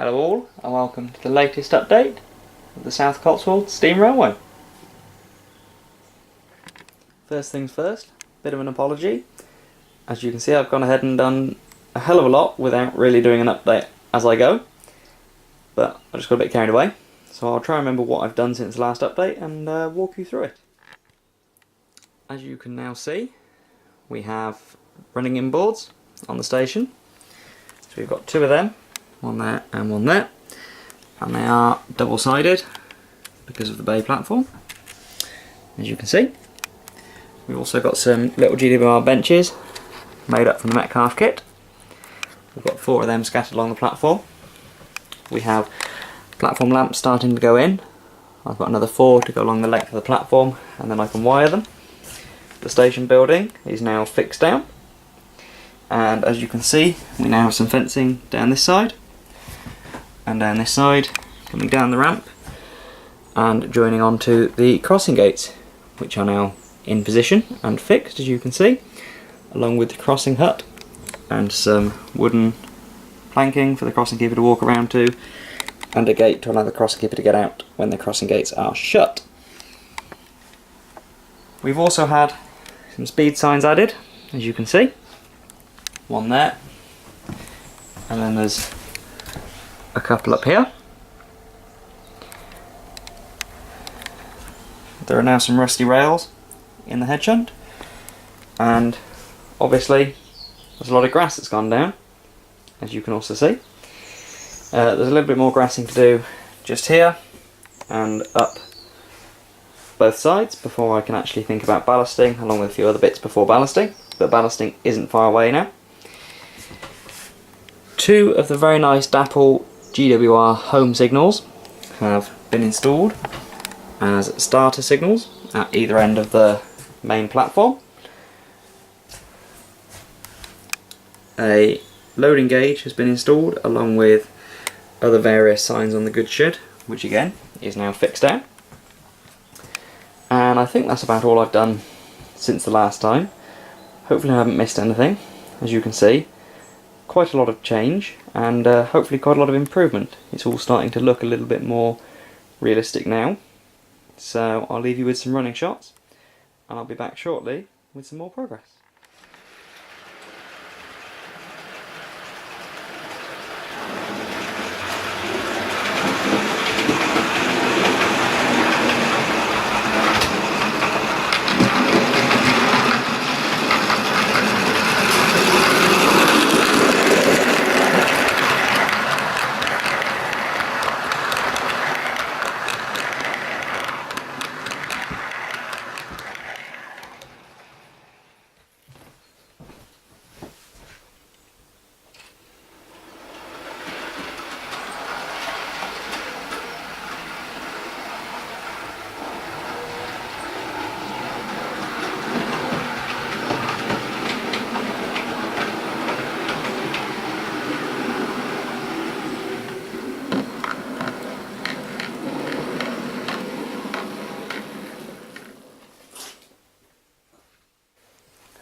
Hello all, and welcome to the latest update of the South Cotswold Steam Railway. First things first, bit of an apology. As you can see, I've gone ahead and done a hell of a lot without really doing an update as I go, but I just got a bit carried away, so I'll try and remember what I've done since the last update and walk you through it. As you can now see, we have running inboards on the station. So we've got two of them, one there and one there, and they are double-sided because of the bay platform, as you can see. We've also got some little GWR benches made up from the Metcalf kit. We've got 4 of them scattered along the platform. We have platform lamps starting to go in. I've got another 4 to go along the length of the platform, and then I can wire them. The station building is now fixed down, and as you can see, we now have some fencing down this side and down this side, coming down the ramp and joining onto the crossing gates, which are now in position and fixed, as you can see, along with the crossing hut and some wooden planking for the crossing keeper to walk around to, and a gate to allow the crossing keeper to get out when the crossing gates are shut. We've also had some speed signs added, as you can see. One there, and then there's a couple up here. There are now some rusty rails in the head shunt, and obviously there's a lot of grass that's gone down, as you can also see. There's a little bit more grassing to do just here and up both sides before I can actually think about ballasting, along with a few other bits before ballasting, but ballasting isn't far away now. 2 of the very nice Dapple GWR home signals have been installed as starter signals at either end of the main platform. A loading gauge has been installed along with other various signs on the goods shed, which again is now fixed out. And I think that's about all I've done since the last time. Hopefully I haven't missed anything. As you can see, quite a lot of change, and hopefully quite a lot of improvement. It's all starting to look a little bit more realistic now. So I'll leave you with some running shots, and I'll be back shortly with some more progress.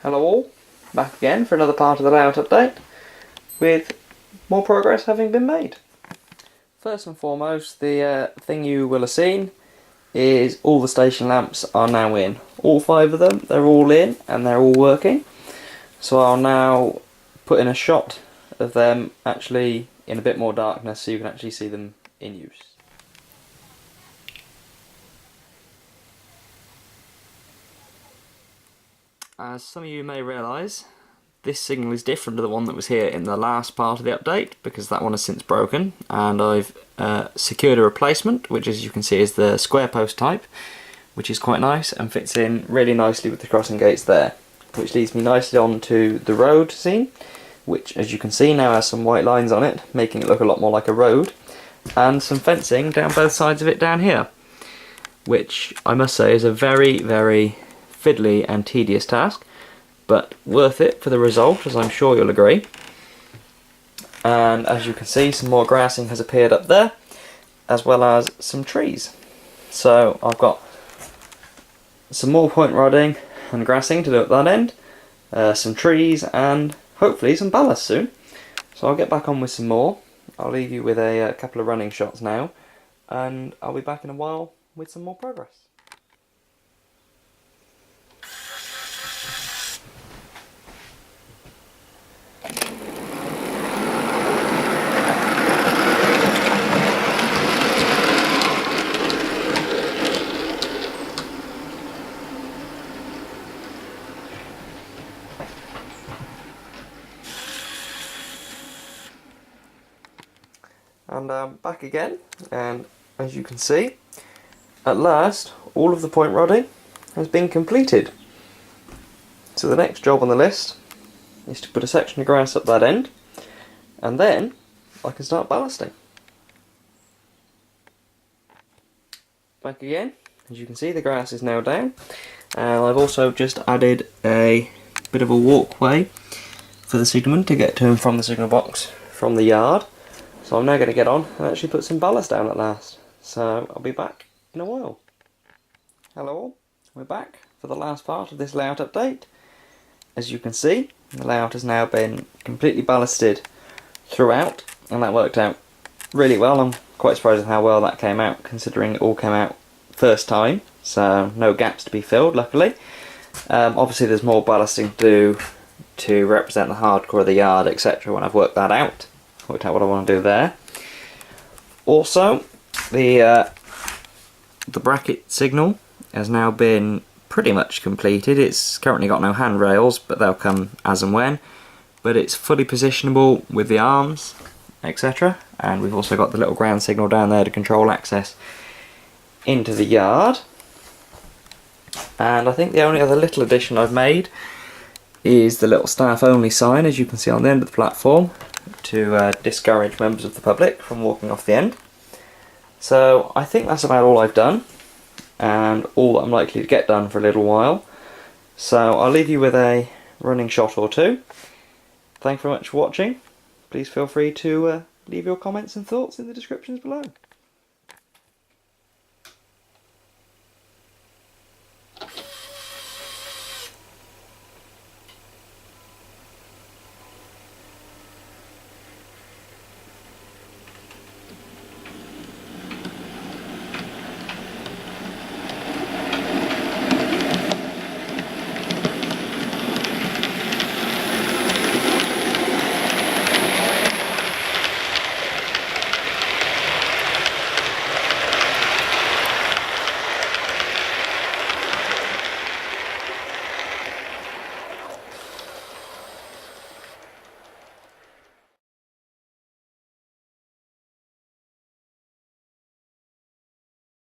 Hello all, back again for another part of the layout update, with more progress having been made. First and foremost, the thing you will have seen is all the station lamps are now in. All 5 of them, they're all in and they're all working. So I'll now put in a shot of them actually in a bit more darkness so you can actually see them in use. As some of you may realise, this signal is different to the one that was here in the last part of the update, because that one has since broken, and I've secured a replacement, which as you can see is the square post type, which is quite nice and fits in really nicely with the crossing gates there, which leads me nicely on to the road scene, which as you can see now has some white lines on it, making it look a lot more like a road, and some fencing down both sides of it down here, which I must say is a very, very fiddly and tedious task, but worth it for the result, as I'm sure you'll agree. And as you can see, some more grassing has appeared up there, as well as some trees. So I've got some more point rodding and grassing to do at that end, some trees, and hopefully some ballast soon. So I'll get back on with some more, I'll leave you with a couple of running shots now, and I'll be back in a while with some more progress. And I'm back again, and as you can see, at last all of the point rodding has been completed. So the next job on the list is to put a section of grass up that end, and then I can start ballasting. Back again, as you can see the grass is now down, and I've also just added a bit of a walkway for the signalman to get to and from the signal box from the yard. So I'm now going to get on and actually put some ballast down at last. So I'll be back in a while. Hello all, we're back for the last part of this layout update. As you can see, the layout has now been completely ballasted throughout, and that worked out really well. I'm quite surprised at how well that came out, considering it all came out first time, so no gaps to be filled, luckily. Obviously there's more ballasting to do to represent the hardcore of the yard, etc. when I've worked that out. Worked out what I want to do there. Also, the bracket signal has now been pretty much completed. It's currently got no handrails, but they'll come as and when. But it's fully positionable with the arms, etc. And we've also got the little ground signal down there to control access into the yard. And I think the only other little addition I've made is the little staff only sign, as you can see on the end of the platform, to discourage members of the public from walking off the end. So I think that's about all I've done, and all that I'm likely to get done for a little while. So I'll leave you with a running shot or two. Thanks very much for watching. Please feel free to leave your comments and thoughts in the descriptions below.